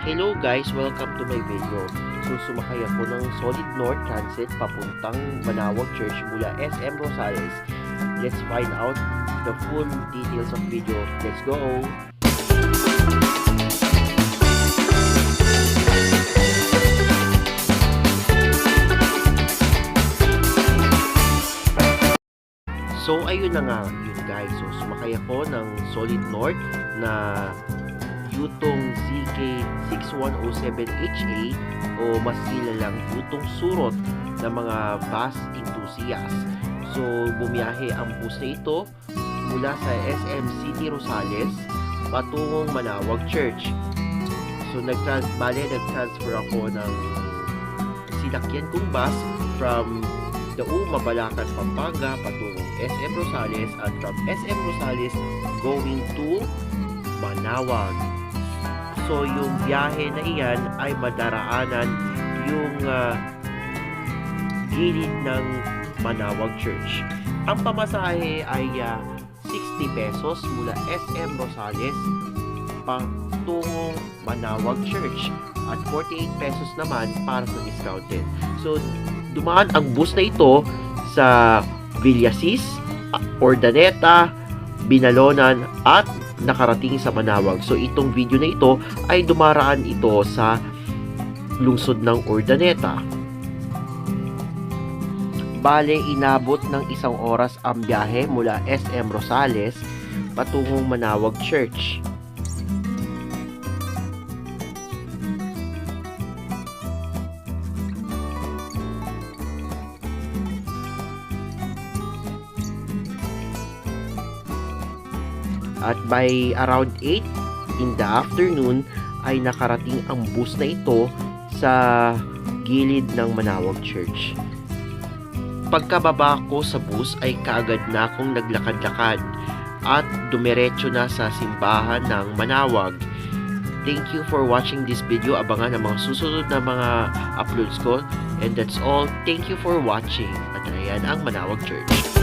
Hello guys, welcome to my video. So sumakay ako ng Solid North Transit papuntang Manaoag Church mula SM Rosales. Let's find out the full details of video. Let's go! So ayun na nga yun guys. So sumakay ako ng Solid North na Yutong ZK6107HA o mas kilalang Yutong Surot ng mga bus enthusiasts. So bumiyahe ang bus na ito mula sa SM City Rosales patungong Manaoag Church. So nag-transfer ako ng sinakyan kong bus from Dauma, Mabalacan, Pampanga patungong SM Rosales at from SM Rosales going to Manaoag. So yung biyahe na iyan ay madaraanan yung gilid ng Manaoag Church. Ang pamasahe ay 60 pesos mula SM Rosales patungong Manaoag Church at 48 pesos naman para sa discounted. So dumaan ang bus na ito sa Villasis, Urdaneta, Binalonan at nakarating sa Manaoag. So itong video na ito ay dumaraan ito sa lungsod ng Urdaneta. Bale, inabot ng 1 oras ang biyahe mula SM Rosales patungong Manaoag Church. At by around 8 in the afternoon ay nakarating ang bus na ito sa gilid ng Manaoag Church. Pagkababa ko sa bus ay kaagad na akong naglakad-lakad at dumiretso na sa simbahan ng Manaoag. Thank you for watching this video. Abangan ang mga susunod na mga uploads ko. And that's all. Thank you for watching. At ayan ang Manaoag Church.